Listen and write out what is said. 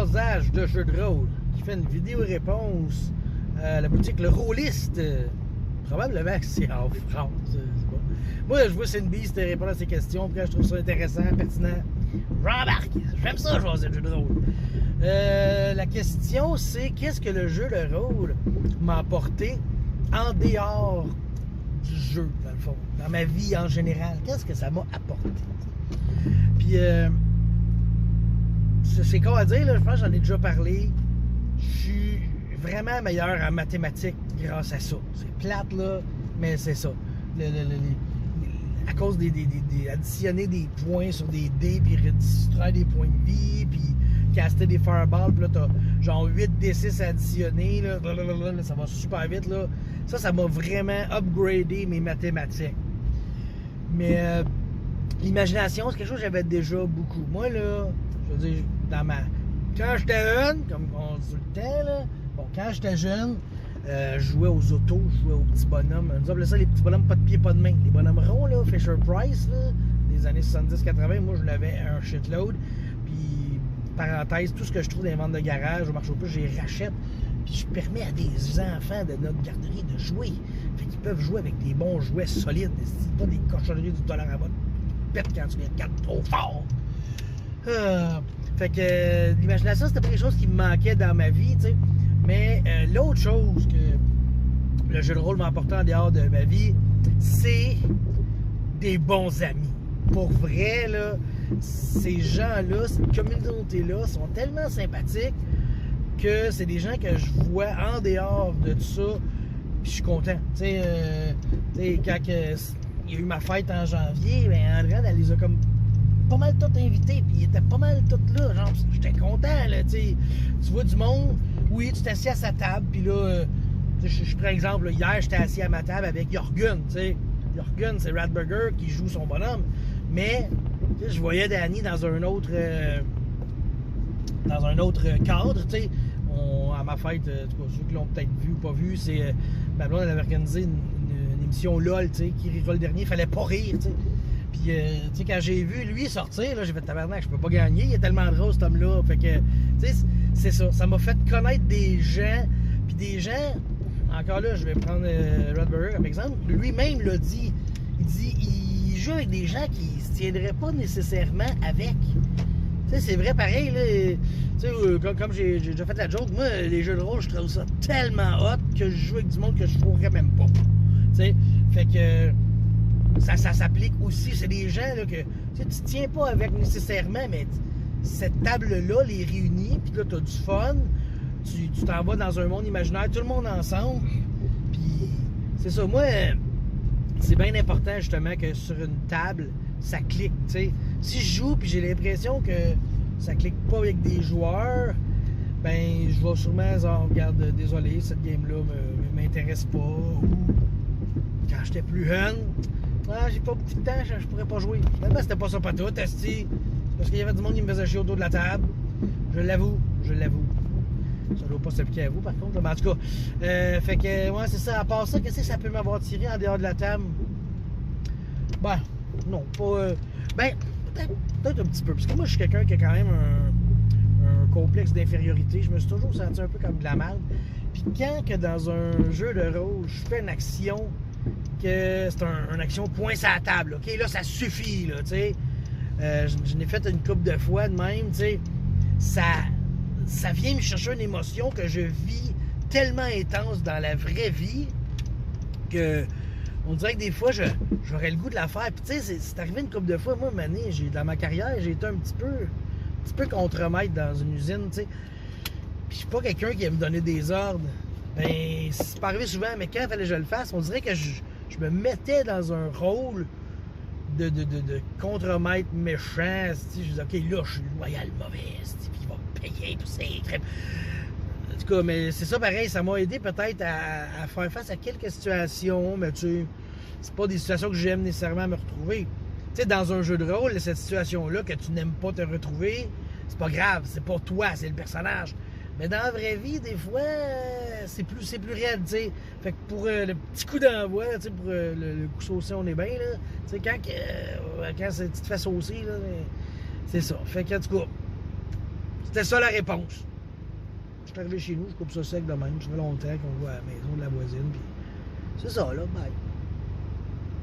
jasage de jeux de rôle qui fait une vidéo-réponse à la boutique Le Rôliste. Probablement que c'est en France. Moi, je vois Cindy répondre à ces questions, puis là, je trouve ça intéressant, pertinent. J'embarque. J'aime ça, jaser de jeux de rôle. La question, c'est qu'est-ce que le jeu de rôle m'a apporté en dehors du jeu, dans le fond, dans ma vie en général. Qu'est-ce que ça m'a apporté? Puis, c'est con à dire, là, je pense que j'en ai déjà parlé. Je suis vraiment meilleur en mathématiques grâce à ça. C'est plate, là, mais c'est ça. À cause additionner des points sur des dés, puis redistribuer des points de vie, puis caster des fireballs, puis là, t'as genre 8 D6 additionnés, là, ça va super vite, là. Ça m'a vraiment upgradé mes mathématiques. Mais l'imagination, c'est quelque chose que j'avais déjà beaucoup. Moi, là, je veux dire, quand j'étais jeune, comme on dit tout le temps, là, bon, quand j'étais jeune, je jouais aux autos, je jouais aux petits bonhommes. On appelait ça les petits bonhommes pas de pied, pas de main. Les bonhommes ronds, là, Fisher-Price, là, des années 70-80, moi, je l'avais un shitload. Puis, parenthèse, tout ce que je trouve dans les ventes de garage, au marché aux puces, je les rachète. Puis, je permets à des enfants de notre garderie de jouer. Fait qu'ils peuvent jouer avec des bons jouets solides. C'est pas des cochonneries du dollar à bas. Pète quand tu les regardes trop fort. Fait que l'imagination, c'était pas quelque chose qui me manquait dans ma vie, tu sais. Mais l'autre chose que le jeu de rôle m'a apporté en dehors de ma vie, c'est des bons amis. Pour vrai, là, ces gens-là, cette communauté-là sont tellement sympathiques que c'est des gens que je vois en dehors de tout ça, puis je suis content. Tu sais, quand il y a eu ma fête en janvier, ben André, elle les a comme pas mal toutes invités, puis ils étaient pas mal toutes là. Genre, j'étais content, là, tu sais. Tu vois du monde, oui, tu t'assis à sa table, puis là, je prends exemple, là, hier, j'étais assis à ma table avec Jorgen, tu sais. Jorgen, c'est Radburger qui joue son bonhomme, mais je voyais Danny dans un autre cadre, tu sais. À ma fête, en tout cas, ceux qui l'ont peut-être vu ou pas vu, c'est ma blonde, elle avait organisé une émission LOL, tu sais, qui rira le dernier, il fallait pas rire, tu sais. Puis, tu sais, quand j'ai vu lui sortir, là, j'ai fait tabarnak, je peux pas gagner, il est tellement drôle, cet homme-là. Fait que, tu sais, c'est ça. Ça m'a fait connaître des gens. Puis des gens, encore là, je vais prendre Radburger comme exemple, lui-même l'a dit. Il dit, il joue avec des gens qui se tiendraient pas nécessairement avec. Tu sais, c'est vrai pareil, là. Tu sais, comme j'ai déjà fait la joke, moi, les jeux de rôle, je trouve ça tellement hot que je joue avec du monde que je trouverais même pas. Tu sais, fait que ça s'applique aussi. C'est des gens là, que tu te tiens pas avec nécessairement, mais cette table-là les réunit, puis là, tu as du fun. Tu t'en vas dans un monde imaginaire, tout le monde ensemble. Puis c'est ça. Moi, c'est bien important justement que sur une table, ça clique. T'sais. Si je joue puis j'ai l'impression que ça clique pas avec des joueurs, ben je vais sûrement dire, regarde, désolé, cette game-là m'intéresse pas. Ou quand j'étais plus jeune, j'ai pas beaucoup de temps, je pourrais pas jouer. Finalement, c'était pas ça pas tout, esti. Parce qu'il y avait du monde qui me faisait chier autour de la table. Je l'avoue. Ça doit pas s'appliquer à vous, par contre. Mais en tout cas, fait que, ouais, c'est ça. À part ça, qu'est-ce que ça peut m'avoir tiré en dehors de la table? Ben, non, pas... ben, peut-être un petit peu. Parce que moi, je suis quelqu'un qui a quand même un complexe d'infériorité. Je me suis toujours senti un peu comme de la merde. Puis quand que dans un jeu de rôle, je fais une action, que c'est une action point sur la table, OK? Là, ça suffit, là, tu sais. Je l'ai fait une couple de fois de même, tu sais. Ça vient me chercher une émotion que je vis tellement intense dans la vraie vie que on dirait que des fois j'aurais le goût de la faire. Puis tu sais, c'est arrivé une couple de fois. Moi, dans ma carrière, j'ai été un petit peu contremaître dans une usine, tu sais. Puis je suis pas quelqu'un qui aime me donner des ordres. Ben, c'est pas arrivé souvent, mais quand il fallait que je le fasse, on dirait que je me mettais dans un rôle de contremaître méchant. Je disais, OK, là, je suis loyal mauvais, puis il va me payer pour ces crèmes. En tout cas, mais c'est ça pareil, ça m'a aidé peut-être à faire face à quelques situations, mais tu sais, c'est pas des situations que j'aime nécessairement me retrouver. Tu sais, dans un jeu de rôle, cette situation-là, que tu n'aimes pas te retrouver, c'est pas grave, c'est pas toi, c'est le personnage. Mais dans la vraie vie, des fois, c'est plus raide, tu sais. Fait que pour le petit coup d'envoi, tu sais, pour le coup saucé, on est bien, là. Tu sais, quand tu te fais saucer, là, c'est ça. Fait que, en tout cas, C'était ça la réponse. Je suis arrivé chez nous, je coupe ça sec de même. Ça fait longtemps qu'on voit à la maison de la voisine. Puis c'est ça, là, bye.